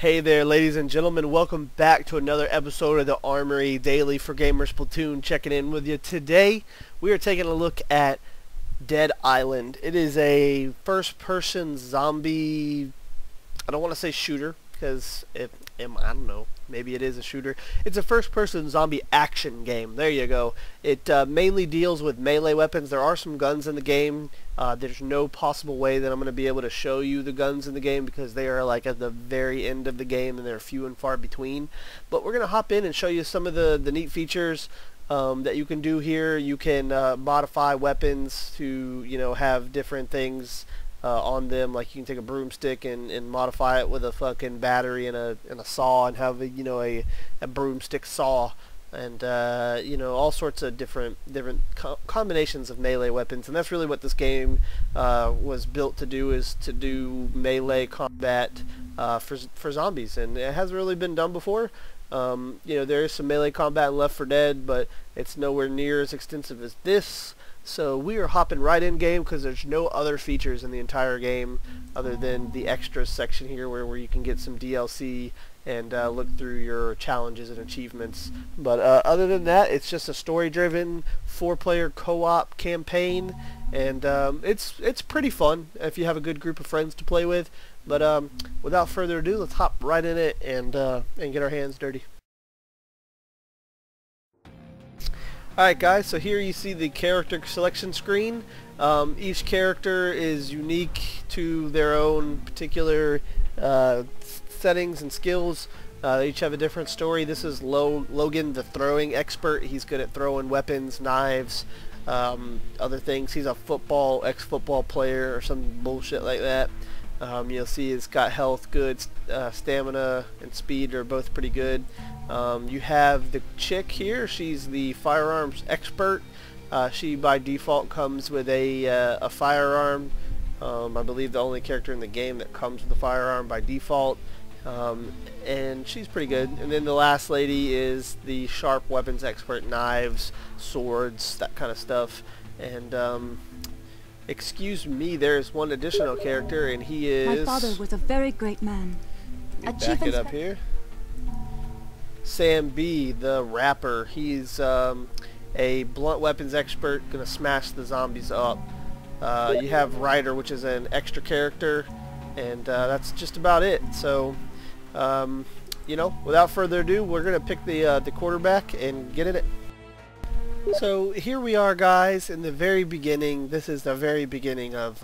Hey there, ladies and gentlemen. Welcome back to another episode of the Armory Daily for GamersPlatoon. Checking in with you today. We are taking a look at Dead Island. It is a first-person zombie. I don't want to say shooter because I don't know. Maybe it is a shooter. It's a first-person zombie action game. There you go. It mainly deals with melee weapons. There are some guns in the game. There's no possible way that I'm going to be able to show you the guns in the game because they are like at the very end of the game and they're few and far between. But we're going to hop in and show you some of the neat features that you can do here. You can modify weapons to, have different things on them. Like you can take a broomstick and modify it with a fucking battery and a saw and have a broomstick saw. And all sorts of different combinations of melee weapons, and that's really what this game was built to do, is to do melee combat for zombies, and it hasn't really been done before. There is some melee combat in Left 4 Dead, but it's nowhere near as extensive as this. So we are hopping right in game because there's no other features in the entire game other than the extras section here where you can get some DLC and look through your challenges and achievements. But other than that, it's just a story-driven 4-player co-op campaign, and it's pretty fun if you have a good group of friends to play with. But without further ado, let's hop right in it and get our hands dirty. Alright guys, so here you see the character selection screen. Each character is unique to their own particular settings and skills. They each have a different story. This is Logan, the throwing expert. He's good at throwing weapons, knives, other things. He's a ex-football player or some bullshit like that. You'll see he's got health good, stamina and speed are both pretty good. You have the chick here. She's the firearms expert. She by default comes with a firearm. I believe the only character in the game that comes with a firearm by default. And she's pretty good. And then the last lady is the sharp weapons expert, knives, swords, that kind of stuff. And excuse me, there's one additional character, and he is... My father was a very great man. Let me back it up here. Sam B, the rapper. He's a blunt weapons expert, gonna smash the zombies up. You have Ryder, which is an extra character, and that's just about it. So, without further ado, we're gonna pick the quarterback and get in it. So here we are, guys, in the very beginning. This is the very beginning of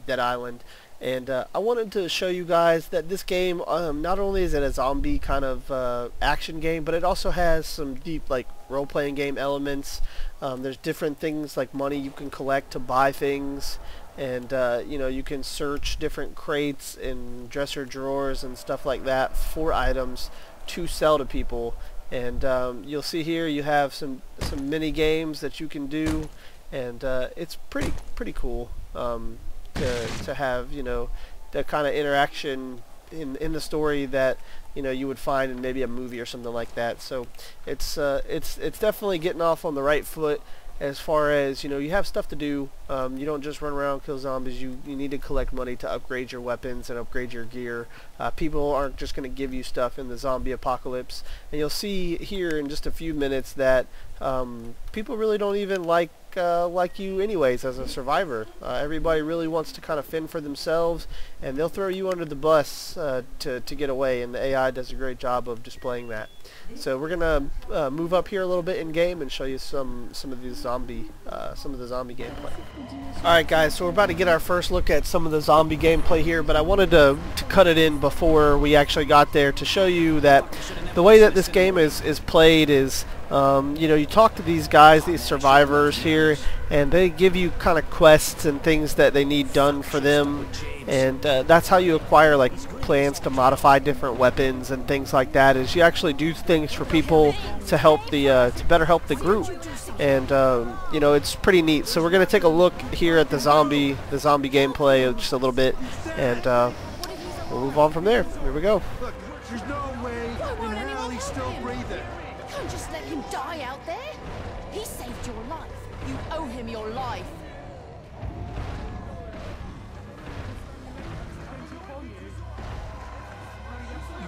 Dead Island, and I wanted to show you guys that this game, not only is it a zombie kind of action game, but it also has some deep role-playing game elements. There's different things like money you can collect to buy things, and you can search different crates and dresser drawers and stuff like that for items to sell to people. And you'll see here you have some mini games that you can do, and it's pretty cool to have the kind of interaction in the story that you would find in maybe a movie or something like that. So it's definitely getting off on the right foot as far as you have stuff to do. You don't just run around and kill zombies. You need to collect money to upgrade your weapons and upgrade your gear. People aren't just going to give you stuff in the zombie apocalypse, and you'll see here in just a few minutes that people really don't even like you anyways as a survivor. Everybody really wants to kind of fend for themselves, and they'll throw you under the bus to get away, and the AI does a great job of displaying that. So we're gonna move up here a little bit in game and show you some of the zombie gameplay. Alright guys, so we're about to get our first look at some of the zombie gameplay here, but I wanted to cut it in before we actually got there to show you that the way that this game is played is you talk to these guys, these survivors here, and they give you kind of quests and things that they need done for them, and that's how you acquire plans to modify different weapons and things like that. Is you actually do things for people to help to better help the group, and it's pretty neat. So we're gonna take a look here at the zombie gameplay just a little bit, and we'll move on from there. Here we go. Look, there's no way in hell he's still breathing. You can't just let him die out there. He saved your life. You owe him your life.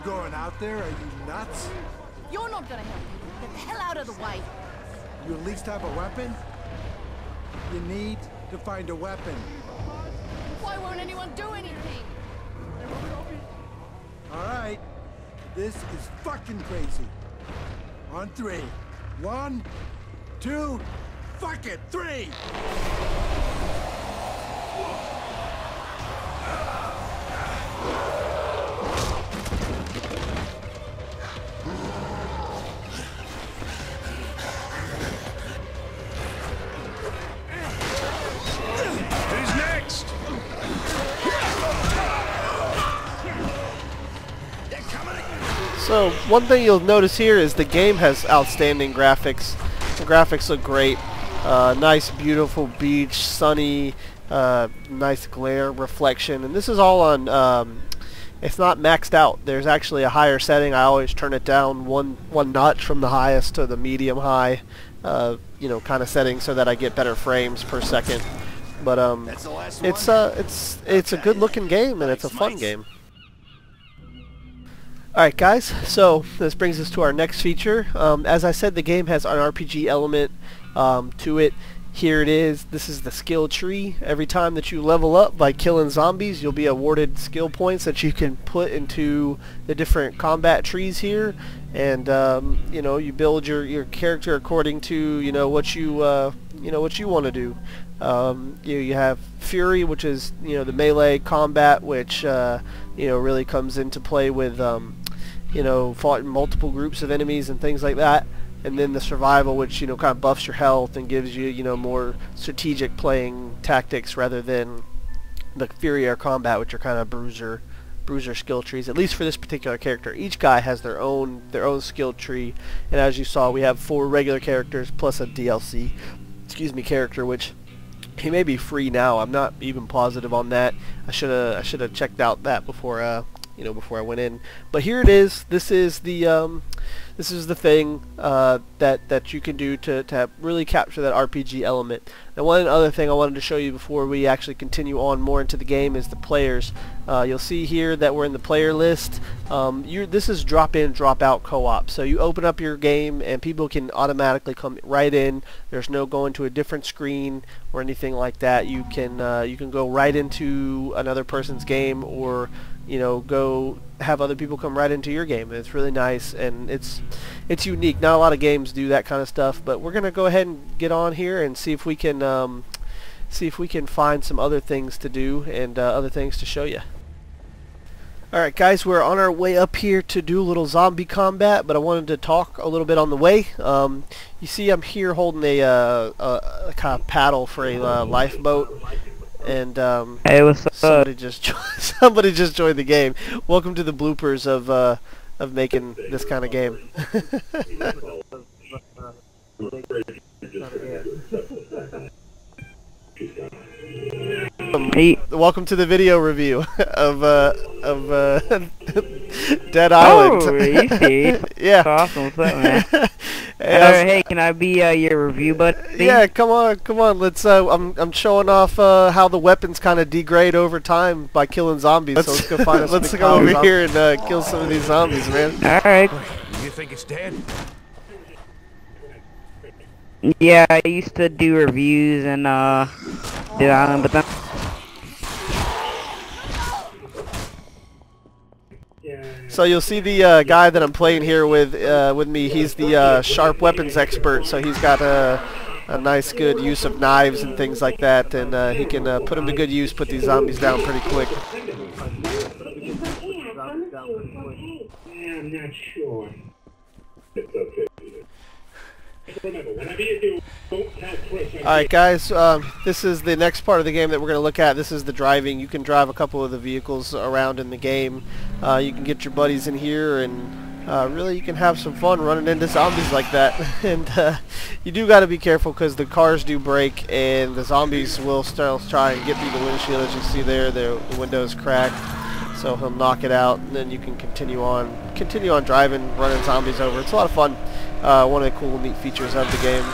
You going out there? Are you nuts? You're not gonna help me. Get the hell out of the way. You at least have a weapon? You need to find a weapon. Why won't anyone do anything? All right. This is fucking crazy. On 3. 1, 2, fuck it, 3! Who's next? So one thing you'll notice here is the game has outstanding graphics. The graphics look great. Nice, beautiful beach, sunny, nice glare reflection, and this is all on. It's not maxed out. There's actually a higher setting. I always turn it down one notch from the highest to the medium high, you know, kind of setting so that I get better frames per second. But it's a good looking game and it's a fun game. Alright guys, so this brings us to our next feature. As I said, the game has an RPG element to it. Here it is. This is the skill tree. Every time that you level up by killing zombies, you'll be awarded skill points that you can put into the different combat trees here. And you know, you build your character according to what you want to do. You have Fury, which is the melee combat, which really comes into play with fought in multiple groups of enemies and things like that. And then the survival, which kind of buffs your health and gives you more strategic playing tactics rather than the Fury or combat, which are kind of bruiser skill trees. At least for this particular character, each guy has their own skill tree. And as you saw, we have 4 regular characters plus a DLC, character, which he may be free now. I'm not even positive on that. I should have checked out that before before I went in. But here it is. This is the thing that you can do to really capture that RPG element. Now, one other thing I wanted to show you before we actually continue on more into the game is the players. You'll see here that we're in the player list. This is drop in, drop out co-op. So you open up your game and people can automatically come right in. There's no going to a different screen or anything like that. You can go right into another person's game, or go have other people come right into your game. It's really nice and it's unique. Not a lot of games do that kind of stuff, but we're gonna go ahead and get on here and see if we can find some other things to do and other things to show you. Alright guys, we're on our way up here to do a little zombie combat, but I wanted to talk a little bit on the way. You see I'm here holding a kind of paddle for a lifeboat. And hey, what's up? Somebody just joined the game. Welcome to the bloopers of making this kind of game. Welcome to the video review of Dead Island. Oh, easy. Yeah. That's awesome. What's up, man? Hey, can I be your review buddy? Yeah, come on. Let's. I'm showing off how the weapons kind of degrade over time by killing zombies. So let's go find us. Let's go over here and kill some of these zombies, man. All right. You think it's dead? Yeah, I used to do reviews and Dead Island, but then. So you'll see the guy that I'm playing here with me. He's the sharp weapons expert, so he's got a nice good use of knives and things like that, and he can put them to good use, put these zombies down pretty quick. I'm not sure. It's okay. Alright guys, this is the next part of the game that we're going to look at. This is the driving. You can drive a couple of the vehicles around in the game. You can get your buddies in here and really you can have some fun running into zombies like that. And you do got to be careful because the cars do break and the zombies will still try and get through the windshield. As you see there, the window's cracked. So he'll knock it out and then you can continue on driving, running zombies over. It's a lot of fun. One of the cool, neat features of the game.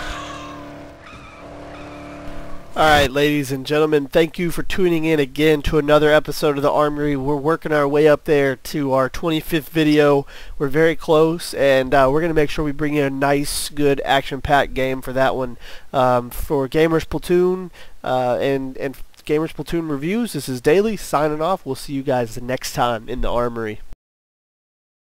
Alright, ladies and gentlemen, thank you for tuning in again to another episode of the Armory. We're working our way up there to our 25th video. We're very close, and we're going to make sure we bring you a nice, good, action-packed game for that one. For GamersPlatoon and GamersPlatoon reviews, this is Daily signing off. We'll see you guys the next time in the Armory.